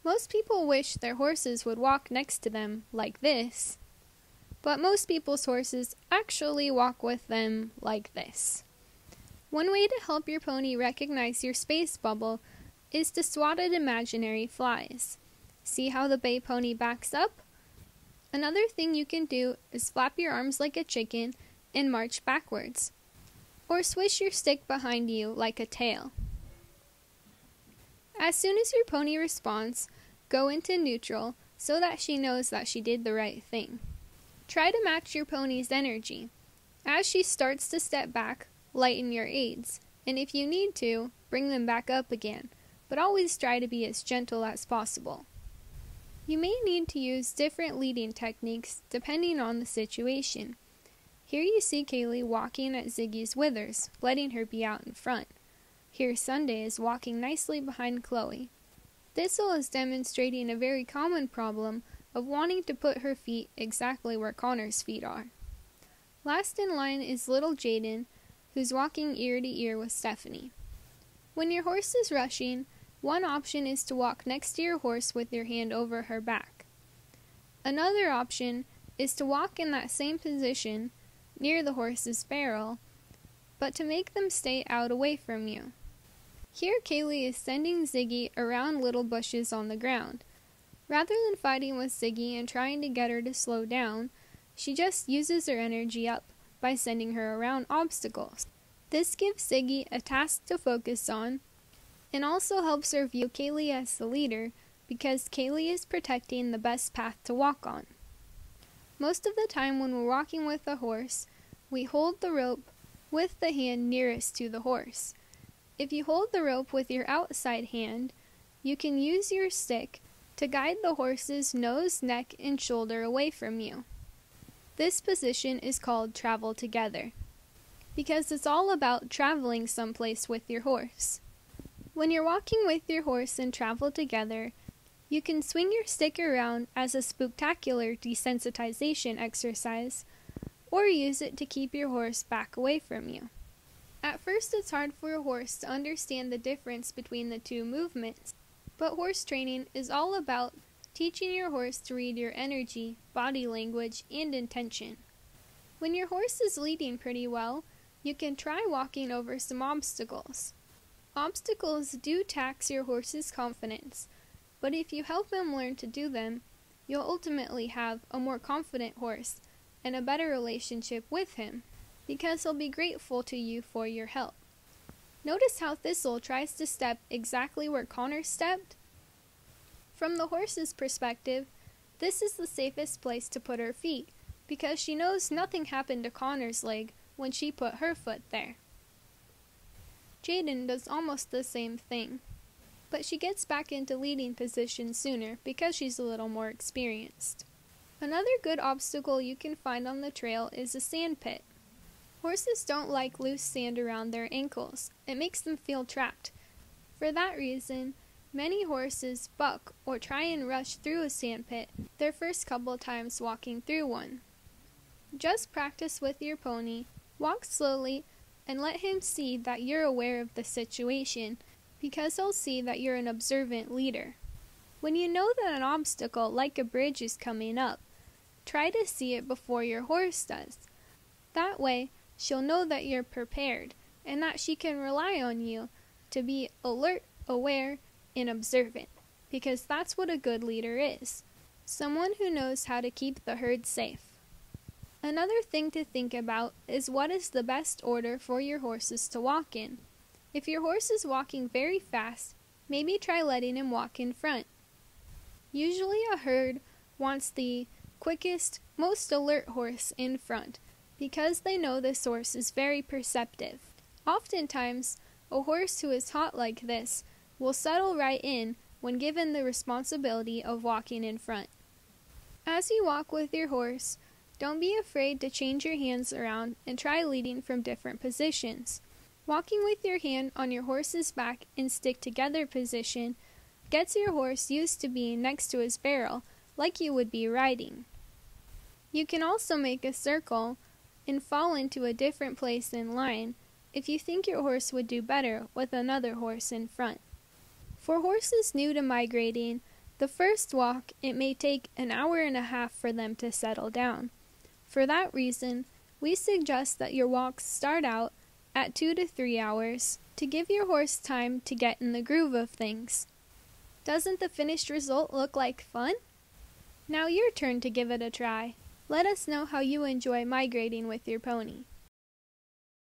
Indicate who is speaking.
Speaker 1: Most people wish their horses would walk next to them like this, but most people's horses actually walk with them like this. One way to help your pony recognize your space bubble is to swat at imaginary flies. See how the bay pony backs up? Another thing you can do is flap your arms like a chicken and march backwards, or swish your stick behind you like a tail. As soon as your pony responds, go into neutral so that she knows that she did the right thing. Try to match your pony's energy. As she starts to step back, lighten your aids, and if you need to, bring them back up again, but always try to be as gentle as possible. You may need to use different leading techniques depending on the situation. Here you see Kaylee walking at Ziggy's withers, letting her be out in front. Here Sunday is walking nicely behind Chloe. Thistle is demonstrating a very common problem of wanting to put her feet exactly where Connor's feet are. Last in line is little Jaden, who's walking ear to ear with Stephanie. When your horse is rushing, one option is to walk next to your horse with your hand over her back. Another option is to walk in that same position near the horse's barrel, but to make them stay out away from you. Here Kaylee is sending Ziggy around little bushes on the ground. Rather than fighting with Ziggy and trying to get her to slow down, she just uses her energy up by sending her around obstacles. This gives Ziggy a task to focus on, and also helps her view Kaylee as the leader because Kaylee is protecting the best path to walk on. Most of the time when we're walking with a horse, we hold the rope with the hand nearest to the horse. If you hold the rope with your outside hand, you can use your stick to guide the horse's nose, neck, and shoulder away from you. This position is called travel together, because it's all about traveling someplace with your horse. When you're walking with your horse and travel together, you can swing your stick around as a spooktacular desensitization exercise, or use it to keep your horse back away from you. At first it's hard for a horse to understand the difference between the two movements, but horse training is all about teaching your horse to read your energy, body language, and intention. When your horse is leading pretty well, you can try walking over some obstacles. Obstacles do tax your horse's confidence, but if you help him learn to do them, you'll ultimately have a more confident horse and a better relationship with him, because he'll be grateful to you for your help. Notice how Thistle tries to step exactly where Connor stepped? From the horse's perspective, this is the safest place to put her feet, because she knows nothing happened to Connor's leg when she put her foot there. Jaden does almost the same thing, but she gets back into leading position sooner because she's a little more experienced. Another good obstacle you can find on the trail is a sand pit. Horses don't like loose sand around their ankles. It makes them feel trapped. For that reason, many horses buck or try and rush through a sand pit their first couple times walking through one. Just practice with your pony, walk slowly, and let him see that you're aware of the situation, because he'll see that you're an observant leader. When you know that an obstacle like a bridge is coming up, try to see it before your horse does. That way, she'll know that you're prepared, and that she can rely on you to be alert, aware, and observant, because that's what a good leader is. Someone who knows how to keep the herd safe. Another thing to think about is what is the best order for your horses to walk in. If your horse is walking very fast, maybe try letting him walk in front. Usually a herd wants the quickest, most alert horse in front, because they know this horse is very perceptive. Oftentimes, a horse who is hot like this will settle right in when given the responsibility of walking in front. As you walk with your horse, don't be afraid to change your hands around and try leading from different positions. Walking with your hand on your horse's back in stick-together position gets your horse used to being next to his barrel, like you would be riding. You can also make a circle and fall into a different place in line if you think your horse would do better with another horse in front. For horses new to migrating, The first walk, it may take an hour and a half for them to settle down. For that reason, we suggest that your walks start out at 2 to 3 hours to give your horse time to get in the groove of things. Doesn't the finished result look like fun? Now your turn to give it a try. Let us know how you enjoy migrating with your pony.